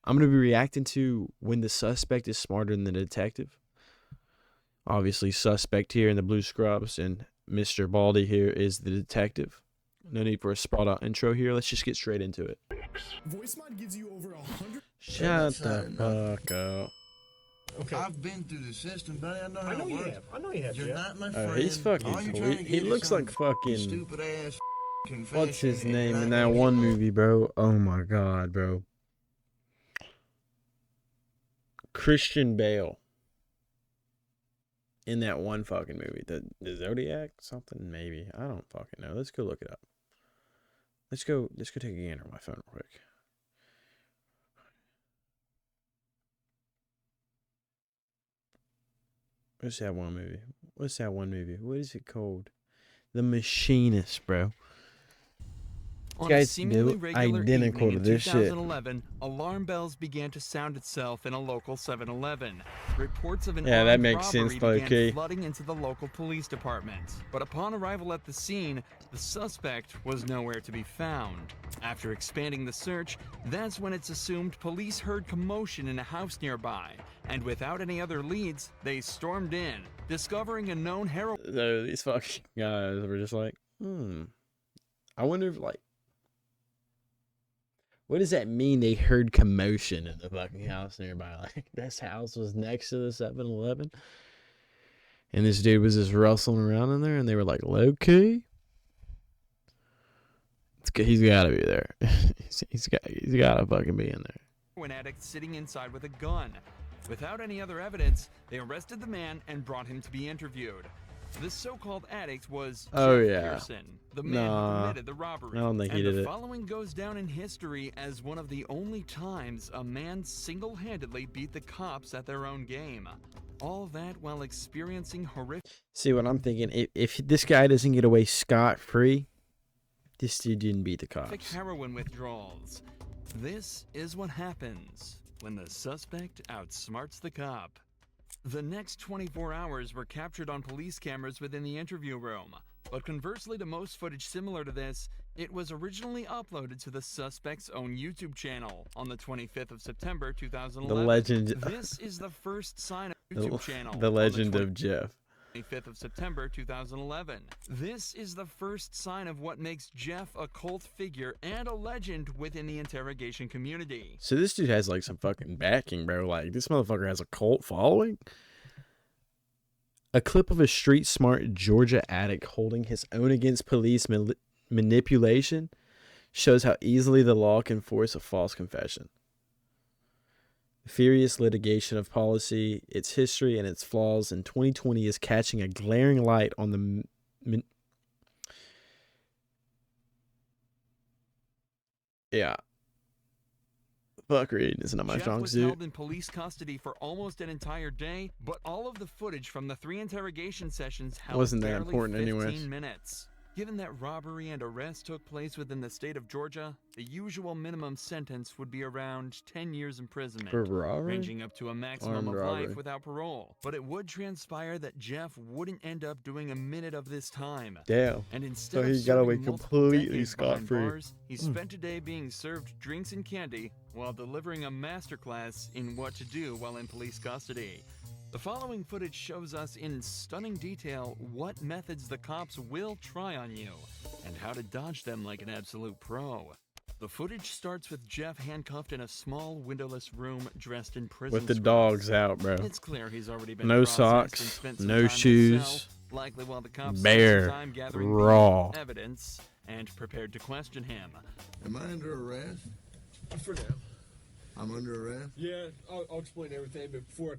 I'm going to be reacting to when the suspect is smarter than the detective. Obviously, suspect here in the blue scrubs, and Mr. Baldy here is the detective. No need for a sprawled out intro here. Let's just get straight into it. VoiceMod gives you over 100. Shut the fuck up. Okay. I've been through the system, buddy. I know how I know it you works. have. I know you have. You're Jeff. not my friend. He's fucking All you're cool. trying to He get looks is like some fucking stupid ass confession. what's his name and in I that can one get- movie, bro? Oh my god, bro. Christian Bale. In that one fucking movie. The Zodiac? Something maybe. I don't fucking know. Let's go look it up. Let's go take a gander on my phone real quick. What's that one movie? What is it called? The Machinist, bro. On Guys a seemingly do regular identical evening to in this shit. 2011, alarm bells began to sound itself in a local 7-Eleven. Reports of an Yeah, that armed makes sense, robbery began low-key. flooding into the local police department. But upon arrival at the scene, the suspect was nowhere to be found. After expanding the search, that's when it's assumed police heard commotion in a house nearby. And without any other leads, they stormed in, discovering a known heroin. So these fucking guys were just like, I wonder if, like, what does that mean they heard commotion in the fucking house nearby? Like, this house was next to the 7-Eleven? And this dude was just rustling around in there, and they were like, low-key? He's got to be there. he's got to fucking be in there. Heroin addict sitting inside with a gun. Without any other evidence, they arrested the man and brought him to be interviewed. This so-called addict was Jeff Pearson, the man who committed the robbery. I don't think he and did the it. following goes down in history as one of the only times a man single-handedly beat the cops at their own game. All that while experiencing horrific See what I'm thinking? If this guy doesn't get away scot-free, this dude didn't beat the cops. heroin withdrawals. This is what happens when the suspect outsmarts the cop. The next 24 hours were captured on police cameras within the interview room. But conversely to most footage similar to this, it was originally uploaded to the suspect's own YouTube channel on the 25th of September 2011. The legend. This is the first sign of YouTube channel. The legend of Jeff. 25th of September 2011. This is the first sign of what makes Jeff a cult figure and a legend within the interrogation community. So this dude has like some fucking backing, bro. Like, this motherfucker has a cult following. A clip of a street smart Georgia addict holding his own against police manipulation shows how easily the law can force a false confession. The furious litigation of policy, its history, and its flaws in 2020 is catching a glaring light on the Fuck reading is not my strong Jeff was suit. held in police custody for almost an entire day, but all of the footage from the 3 interrogation sessions held Wasn't that barely important 15 anyways. minutes. Given that robbery and arrest took place within the state of Georgia, the usual minimum sentence would be around 10 years imprisonment, For robbery? ranging up to a maximum Armed of robbery. life without parole. But it would transpire that Jeff wouldn't end up doing a minute of this time. Damn. And instead So of he got serving away multiple completely decades behind scot-free. bars, he spent a day being served drinks and candy while delivering a masterclass in what to do while in police custody. The following footage shows us in stunning detail what methods the cops will try on you and how to dodge them like an absolute pro. The footage starts with Jeff handcuffed in a small windowless room dressed in prison With the scrubs. dogs out, bro. It's clear he's already been No processed socks, and spent some no time in the shoes, cell, likely while the cops bare, spent some time gathering raw. the evidence and prepared to question him. Am I under arrest? For now. I'm under arrest? Yeah, I'll explain everything, but before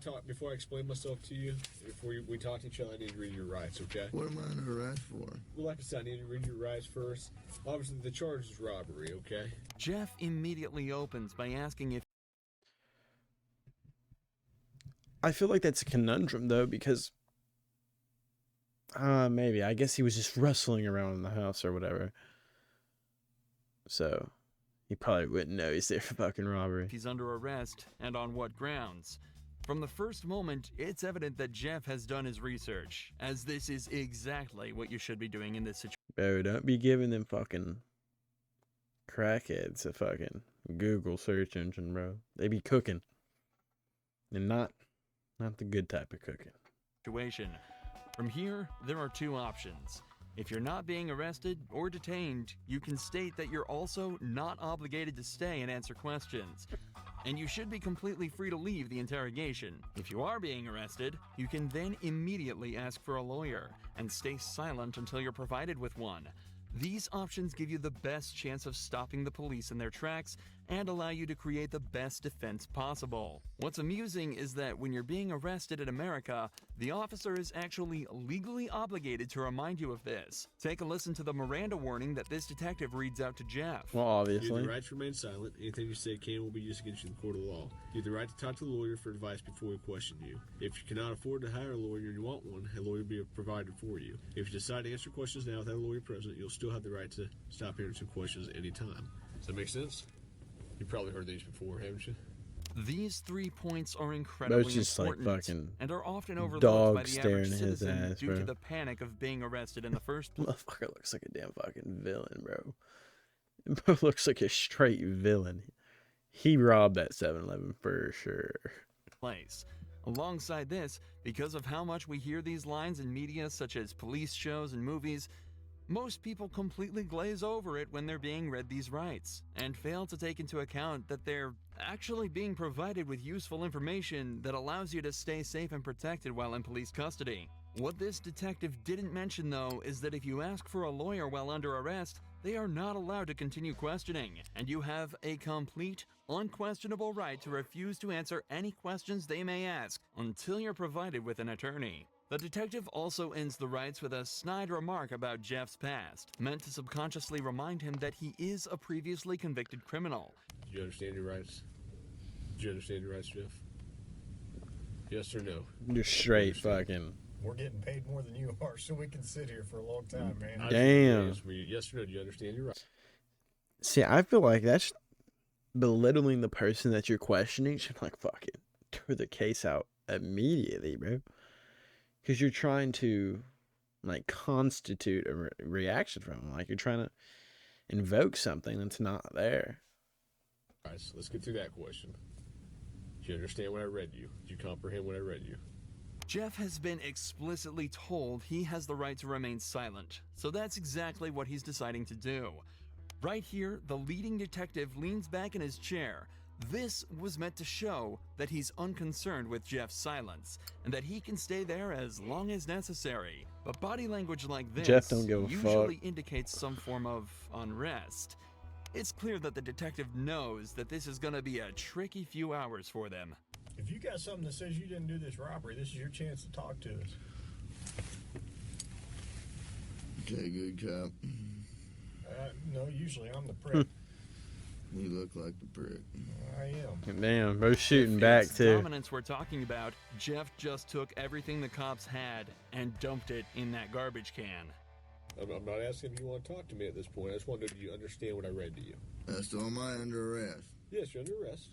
I explain myself to you, before we talk to each other, I need to read your rights, okay? What am I under arrest for? Well, like I said, I need to read your rights first. Obviously, the charge is robbery, okay? Jeff immediately opens by asking if I feel like that's a conundrum, though, because maybe. I guess he was just rustling around in the house or whatever. So he probably wouldn't know he's there for fucking robbery. he's under arrest and on what grounds. From the first moment, it's evident that Jeff has done his research, as this is exactly what you should be doing in this situation. Bro, don't be giving them fucking crackheads a fucking Google search engine, bro. They be cooking. And not the good type of cooking. Situation. From here, there are two options. If you're not being arrested or detained, you can state that you're also not obligated to stay and answer questions. And you should be completely free to leave the interrogation. If you are being arrested, you can then immediately ask for a lawyer and stay silent until you're provided with one. These options give you the best chance of stopping the police in their tracks and allow you to create the best defense possible. What's amusing is that when you're being arrested in America, the officer is actually legally obligated to remind you of this. Take a listen to the Miranda warning that this detective reads out to Jeff. Well, You have obviously. the right to remain silent. Anything you say can will be used against you in the court of law. You have the right to talk to a lawyer for advice before we question you. If you cannot afford to hire a lawyer and you want one, a lawyer will be provided for you. If you decide to answer questions now without a lawyer present, you'll still have the right to stop answering questions at any time. Does that make sense? You've probably heard these before, haven't you? These 3 points are incredibly just like important fucking and are often overlooked dog by the staring average at his citizen ass, due bro. to the panic of being arrested in the first Motherfucker looks like a damn fucking villain, bro. Bro looks like a straight villain. He robbed that 7-Eleven for sure. place. Alongside this, because of how much we hear these lines in media such as police shows and movies, most people completely glaze over it when they're being read these rights, and fail to take into account that they're actually being provided with useful information that allows you to stay safe and protected while in police custody. What this detective didn't mention, though, is that if you ask for a lawyer while under arrest, they are not allowed to continue questioning, and you have a complete, unquestionable right to refuse to answer any questions they may ask until you're provided with an attorney. The detective also ends the rights with a snide remark about Jeff's past, meant to subconsciously remind him that he is a previously convicted criminal. Do you understand your rights? Do you understand your rights, Jeff? Yes or no? You're straight fucking. We're getting paid more than you are, so we can sit here for a long time, man. Damn. Yes or no? Do you understand your rights? See, I feel like that's belittling the person that you're questioning. Should like fucking throw the case out immediately, bro. Because you're trying to like constitute a reaction from him. Like you're trying to invoke something that's not there. All right, so let's get through that question. Do you understand what I read you? Do you comprehend what I read you? Jeff has been explicitly told he has the right to remain silent, so that's exactly what he's deciding to do. Right here, the leading detective leans back in his chair. This was meant to show that he's unconcerned with Jeff's silence, and that he can stay there as long as necessary. But body language like this Jeff don't give a usually fuck. indicates some form of unrest. It's clear that the detective knows that this is gonna be a tricky few hours for them. If you got something that says you didn't do this robbery, this is your chance to talk to us. Okay, good cop. No, usually I'm the prick. You look like the prick. I am. Damn, both shooting If back it's too. dominance we're talking about, Jeff just took everything the cops had and dumped it in that garbage can. I'm not asking if you want to talk to me at this point. I just wanted to know, do you understand what I read to you? So am I under arrest? Yes, you're under arrest.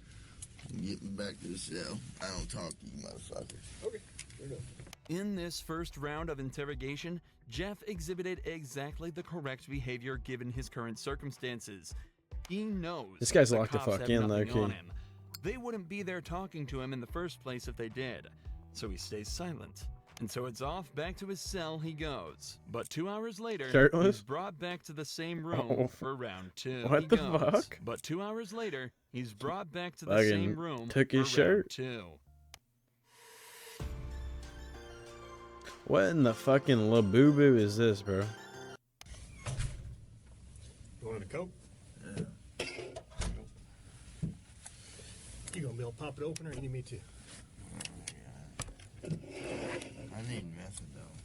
Get me back to the cell. I don't talk to you motherfuckers. Okay, fair enough. In this first round of interrogation, Jeff exhibited exactly the correct behavior given his current circumstances. He knows This guy's the locked the cops fuck have in, nothing low-key. on him. They wouldn't be there talking to him in the first place if they did, so he stays silent. And so it's off back to his cell he goes. But 2 hours later, Shirtless? he's brought back to the same room Oh. for round 2. What He the goes. fuck? But 2 hours later, he's brought back to the Fucking same room took his for round shirt. 2. What in the fucking laboo is this, bro? You wanted a Coke? Yeah. You gonna be able to pop it open, or you need me to? I need methadone.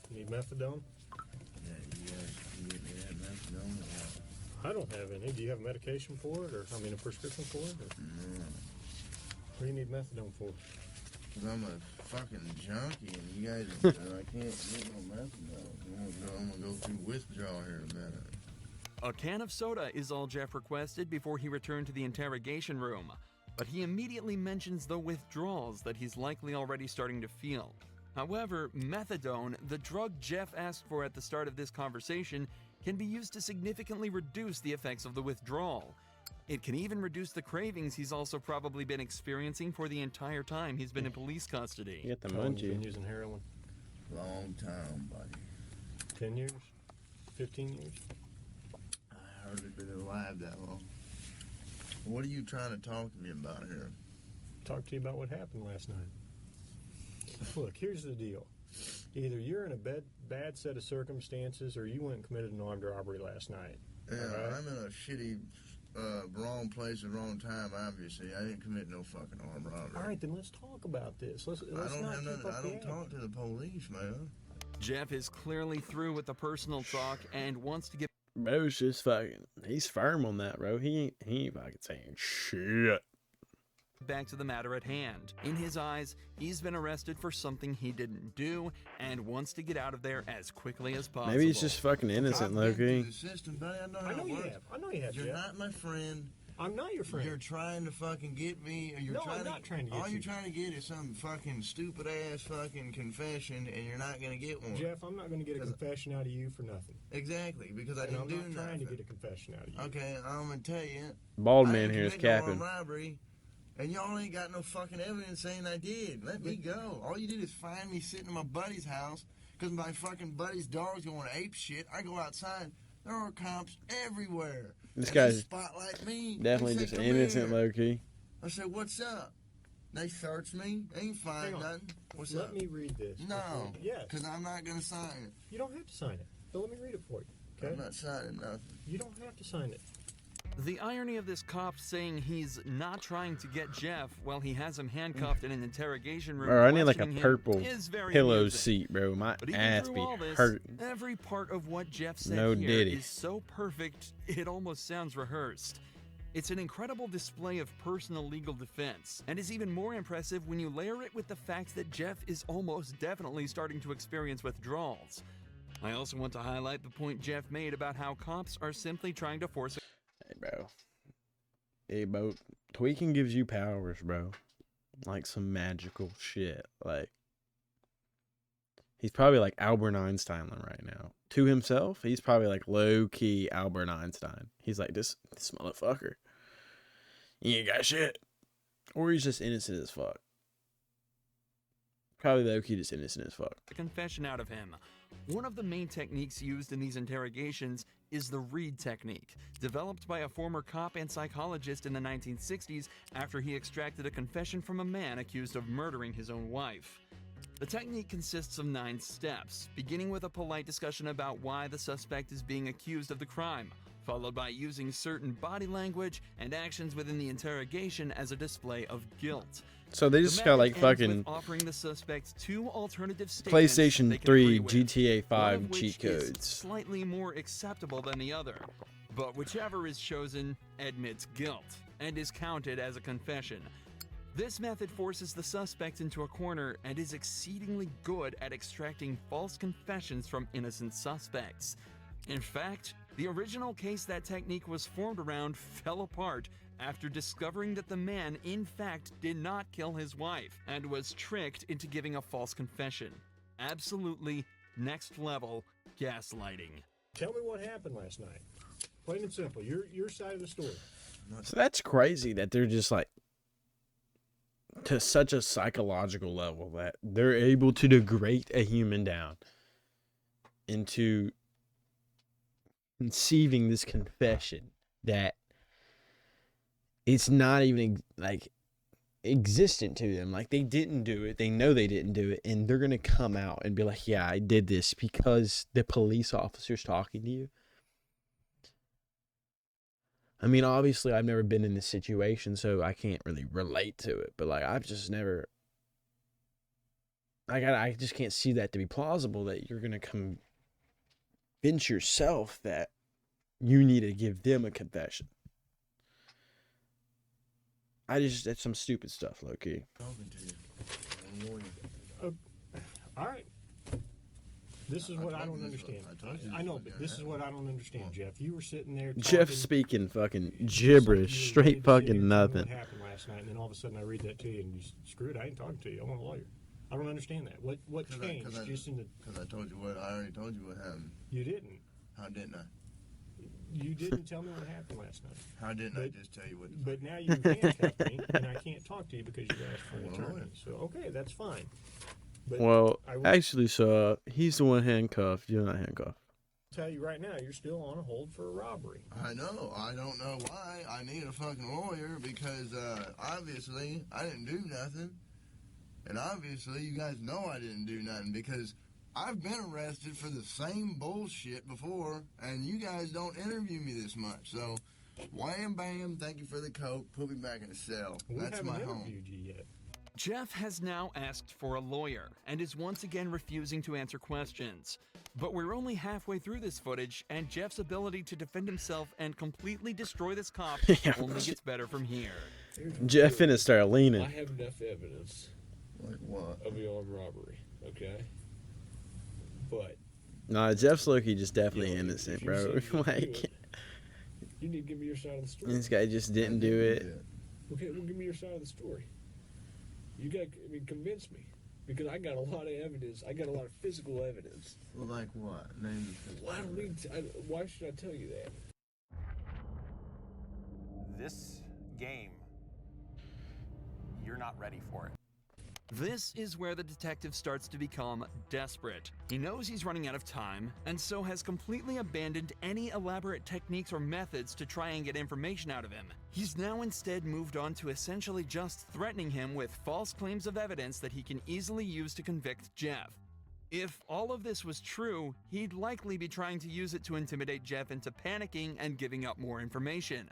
You need methadone? Yeah, you guys can get me that methadone or what? I don't have any. Do you have medication for it, or a prescription for it? Or No. what do you need methadone for? Cause I'm a fucking junkie and you guys, I can't get no methadone. I'm gonna go through withdrawal here in a minute. A can of soda is all Jeff requested before he returned to the interrogation room, but he immediately mentions the withdrawals that he's likely already starting to feel. However, methadone, the drug Jeff asked for at the start of this conversation, can be used to significantly reduce the effects of the withdrawal. It can even reduce the cravings he's also probably been experiencing for the entire time he's been in police You custody. got the How long you been munchie. using heroin? Long time, buddy. 10 years? 15 years? I hardly been alive that long. What are you trying to talk to me about here? Talk to you about what happened last night. Look, here's the deal. Either you're in a bad set of circumstances or you went and committed an armed robbery last night. Yeah, All right. I'm in a shitty, wrong place at the wrong time, obviously. I didn't commit no fucking armed robbery. All right, then let's talk about this. Let's I don't not have keep nothing. up I the don't act. talk to the police, man. Jeff is clearly through with the personal talk and wants to get Bro's just fucking. He's firm on that, bro. He ain't fucking saying shit. back to the matter at hand. In his eyes, he's been arrested for something he didn't do and wants to get out of there as quickly as possible. Maybe he's just fucking innocent, I've been through Loki. the system, buddy. I know how I know it you works. have. I know you have, You're Jeff. not my friend. I'm not your friend. You're trying to fucking get me. Or you're No, trying I'm not trying to get all you. you're trying to get is some fucking stupid ass fucking confession, and you're not gonna get one. Jeff, I'm not going to get a confession out of you for nothing. Exactly, because I And didn't I'm do not trying to nothing. get a confession out of you. Okay, I'm gonna tell you. Bald I man didn't here is commit no capping. armed robbery, and y'all ain't got no fucking evidence saying I did. Let me go. All you did is find me sitting in my buddy's house because my fucking buddy's dog's going ape shit. I go outside. There are cops everywhere. This And guy's they spotlight me. Definitely They say, just "Come innocent, here." Loki. I said, "What's up?" They searched me. They ain't find Hang on. nothing. What's Let up? me read this. No, before- Yes. because I'm not gonna sign it. You don't have to sign it. But let me read it for you. Okay? I'm not signing nothing. You don't have to sign it. The irony of this cop saying he's not trying to get Jeff while he has him handcuffed in an interrogation room. Bro, I need like a questioning him purple is very pillow amusing. seat, bro. My But even ass through be all this, hurting. every part of what Jeff said No here diddy. is so perfect, it almost sounds rehearsed. It's an incredible display of personal legal defense, and is even more impressive when you layer it with the fact that Jeff is almost definitely starting to experience withdrawals. I also want to highlight the point Jeff made about how cops are simply trying to force Hey, bro. Hey, bro. Tweaking gives you powers, bro. Like some magical shit. Like, he's probably like Albert Einstein right now. To himself, he's probably like low key Albert Einstein. He's like, this motherfucker. You ain't got shit. Or he's just innocent as fuck. Probably low key just innocent as fuck. a confession out of him. One of the main techniques used in these interrogations is the Reid technique, developed by a former cop and psychologist in the 1960s after he extracted a confession from a man accused of murdering his own wife. The technique consists of 9 steps, beginning with a polite discussion about why the suspect is being accused of the crime, followed by using certain body language and actions within the interrogation as a display of guilt. So they The just got like method ends fucking with offering the suspect 2 alternative statements PlayStation they can 3 agree with, GTA one 5 of which cheat is codes. slightly more acceptable than the other, but whichever is chosen admits guilt and is counted as a confession. This method forces the suspect into a corner and is exceedingly good at extracting false confessions from innocent suspects. In fact, the original case that technique was formed around fell apart after discovering that the man in fact did not kill his wife and was tricked into giving a false confession. Absolutely next level gaslighting. Tell me what happened last night. Plain and simple. Your side of the story. So that's crazy that they're just like to such a psychological level that they're able to degrade a human down into conceiving this confession that it's not even like existent to them. Like they didn't do it. They know they didn't do it. And they're going to come out and be like, yeah, I did this because the police officer's talking to you. I mean, obviously, I've never been in this situation, so I can't really relate to it. But, like, I've just never... I just can't see that to be plausible, that you're going to convince yourself that you need to give them a confession. That's some stupid stuff, low-key. Talking to you. I'm a lawyer. All right. This is I what I told don't you this understand. was- I told you I this know, was but gonna this is happen. what I don't understand, Jeff. You were sitting there Jeff talking, speaking fucking it's like gibberish, you were straight ready to sit here fucking and tell me nothing. What happened last night, and then all of a sudden I read that to you, and you screw it. I ain't talking to you. I want a lawyer. I don't understand that. What changed? Just in the Because I told you what. I already told you what happened. you didn't. How didn't I? You didn't tell me what happened last night. How didn't I But- just tell you what? But now you handcuffed me, and I can't talk to you because you asked for an Well, attorney. So, okay, that's fine. But Well, I will actually, so he's the one handcuffed. You're not handcuffed. tell you right now, you're still on a hold for a robbery. I know. I don't know why. I need a fucking lawyer because obviously I didn't do nothing, and obviously you guys know I didn't do nothing because I've been arrested for the same bullshit before, and you guys don't interview me this much. So, wham bam, thank you for the coke. Put me back in the cell. We That's haven't my home. interviewed you yet. Jeff has now asked for a lawyer and is once again refusing to answer questions. But we're only halfway through this footage, and Jeff's ability to defend himself and completely destroy this cop Yeah. only gets better from here. Jeff finna start I leaning. have enough evidence Like what? of the armed robbery, okay? But Nah, Jeff's Loki just definitely you know, innocent, if you bro. say you didn't do Like, it, you need to give me your side of the story. this guy just didn't do it. Okay, well, give me your side of the story. You got, I mean, convince me. Because I got a lot of evidence. I got a lot of physical evidence. Well, like what? Name the physical Well, I don't need to, why should I tell you that? This game, you're not ready for it. This is where the detective starts to become desperate. He knows he's running out of time, and so has completely abandoned any elaborate techniques or methods to try and get information out of him. He's now instead moved on to essentially just threatening him with false claims of evidence that he can easily use to convict Jeff. If all of this was true, he'd likely be trying to use it to intimidate Jeff into panicking and giving up more information.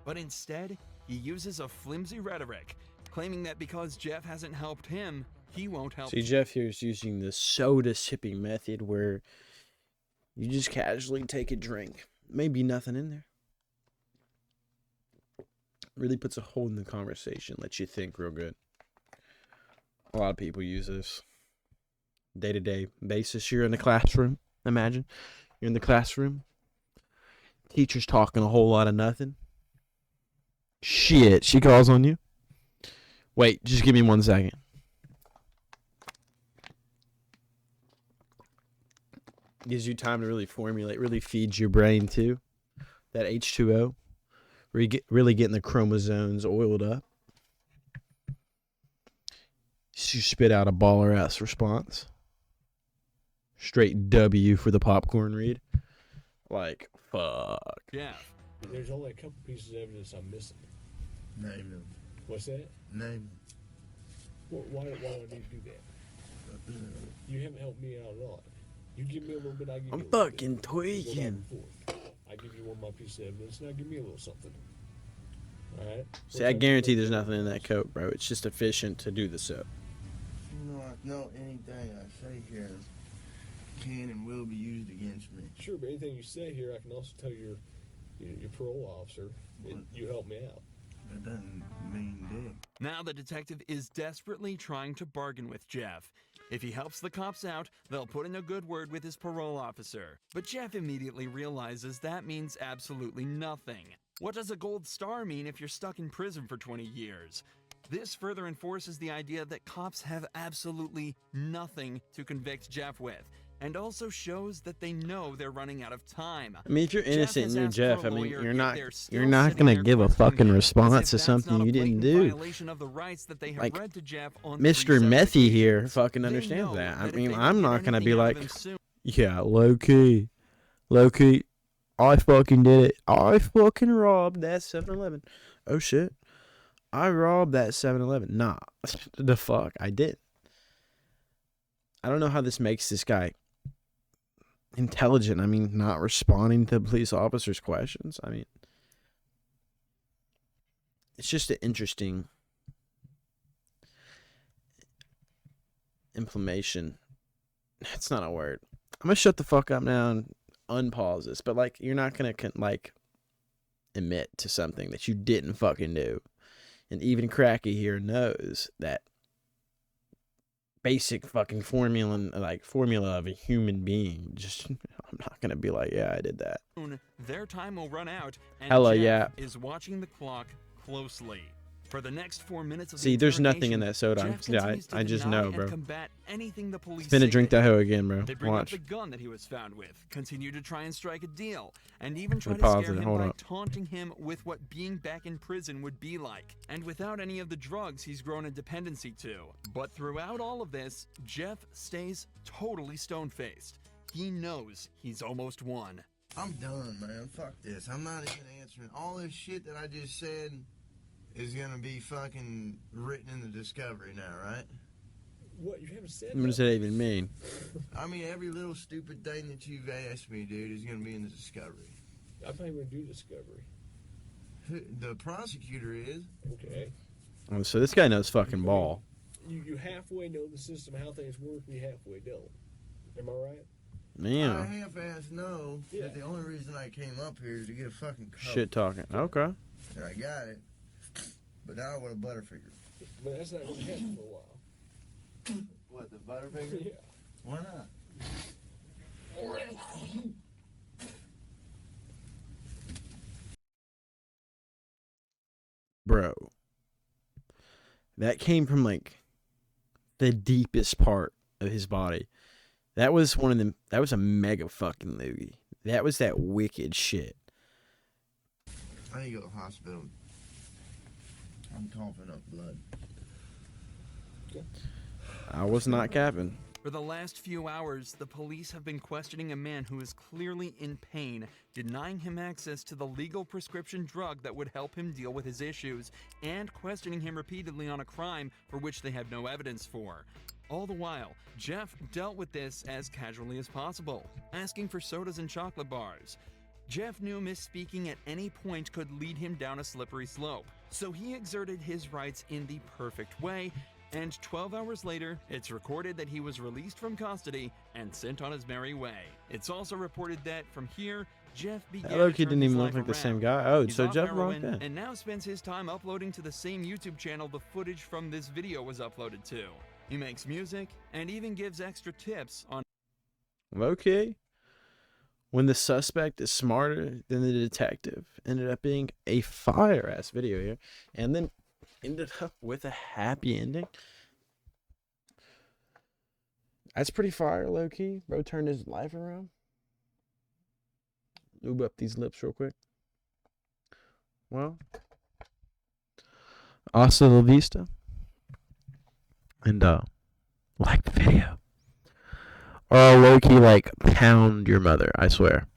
But instead, he uses a flimsy rhetoric, claiming that because Jeff hasn't helped him, he won't help. See, Jeff here is using the soda sipping method where you just casually take a drink. Maybe nothing in there. Really puts a hole in the conversation, lets you think real good. A lot of people use this day-to-day basis. You're in the classroom, imagine. You're in the classroom. Teacher's talking a whole lot of nothing. Shit, she calls on you. Wait, just give me 1 second. Gives you time to really formulate, really feeds your brain too. That H2O. Really getting the chromosomes oiled up. So you spit out a baller ass response. Straight W for the popcorn read. Like, fuck. Jeff. There's only a couple pieces of evidence I'm missing. Name them. What's that? Name Well, why do I need to do that? them. You haven't helped me out at all. You give me a little bit, I give you I'm a little fucking bit. We go back tweaking. and forth. I give you one of my pieces of evidence, now give me a little something. Alright? See, I guarantee there's nothing in that coat, bro. It's just efficient to do the soap. You know anything I say here can and will be used against me. Sure, but anything you say here, I can also tell your parole officer that you helped me out. That doesn't mean dick. Now the detective is desperately trying to bargain with Jeff. If he helps the cops out, they'll put in a good word with his parole officer. But Jeff immediately realizes that means absolutely nothing. What does a gold star mean if you're stuck in prison for 20 years? This further enforces the idea that cops have absolutely nothing to convict Jeff with, and also shows that they know they're running out of time. I mean, if you're Jeff innocent has and you're asked Jeff, for I a mean, lawyer, you're yet not they're still you're not sitting gonna there give a questioning fucking him, as response if to that's something not a you didn't blatant do. violation of the rights that they have Like, read to Jeff on Mr. 3 separate Methy here occasions. fucking They understands know that. I if mean, they I'm don't not get gonna be anything out of like, him soon, yeah, low key, I fucking did it. I fucking robbed that 7-Eleven. Oh shit, I robbed that 7-Eleven. Nah, the fuck, I did. I don't know how this makes this guy intelligent. I mean, not responding to police officers' questions. I mean, it's just an interesting inflammation. It's not a word. I'm gonna shut the fuck up now and unpause this. But like, you're not gonna like admit to something that you didn't fucking do. And even Cracky here knows that basic fucking formula of a human being. Just, I'm not gonna be like, yeah, I did that. their time will run out, and Hella Jeff yeah. is watching the clock closely. For the next 4 minutes of the See, there's nothing in interrogation, that soda. Jeff Yeah, continues to I just deny know, and bro. combat anything the police Finna say drink to that him. hoe again, bro. They bring Watch. up the gun that he was found with, continue to try and strike a deal, and even try Let me to pause scare it, him hold by up. taunting him with what being back in prison would be like, and without any of the drugs he's grown a dependency to. But throughout all of this, Jeff stays totally stone-faced. He knows he's almost won. I'm done, man. Fuck this. I'm not even answering. All this shit that I just said is gonna be fucking written in the Discovery now, right? What, you haven't said What does that even mean? I mean, every little stupid thing that you've asked me, dude, is gonna be in the Discovery. I'm not even going to do Discovery. The prosecutor is. Okay. Oh, so this guy knows fucking ball. You halfway know the system, how things work, you halfway don't. Am I right? I Yeah. half-ass know that the only reason I came up here is to get a fucking coat. Shit talking. Okay. And I got it. But now I want a Butterfinger. But that's not going to happen for a while. What, the Butterfinger? Yeah. Why not? Bro. That came from like the deepest part of his body. That was one of them. That was a mega fucking loogie. That was that wicked shit. I need to go to the hospital. I'm coughing up blood. I was not capping. For the last few hours, the police have been questioning a man who is clearly in pain, denying him access to the legal prescription drug that would help him deal with his issues, and questioning him repeatedly on a crime for which they have no evidence for. All the while, Jeff dealt with this as casually as possible, asking for sodas and chocolate bars. Jeff knew misspeaking at any point could lead him down a slippery slope, so he exerted his rights in the perfect way, and 12 hours later, it's recorded that he was released from custody and sent on his merry way. It's also reported that from here, Jeff began That to low-key turn didn't his even look life like the around. same guy. Oh, He's so off Jeff heroin Rock, yeah. and now spends his time uploading to the same YouTube channel the footage from this video was uploaded to. He makes music and even gives extra tips on Okay. When the suspect is smarter than the detective, ended up being a fire-ass video here, and then ended up with a happy ending. That's pretty fire, low-key. Bro turned his life around. Lube up these lips real quick. Well, hasta la vista. And, like the video. Or low-key, like, pound your mother, I swear.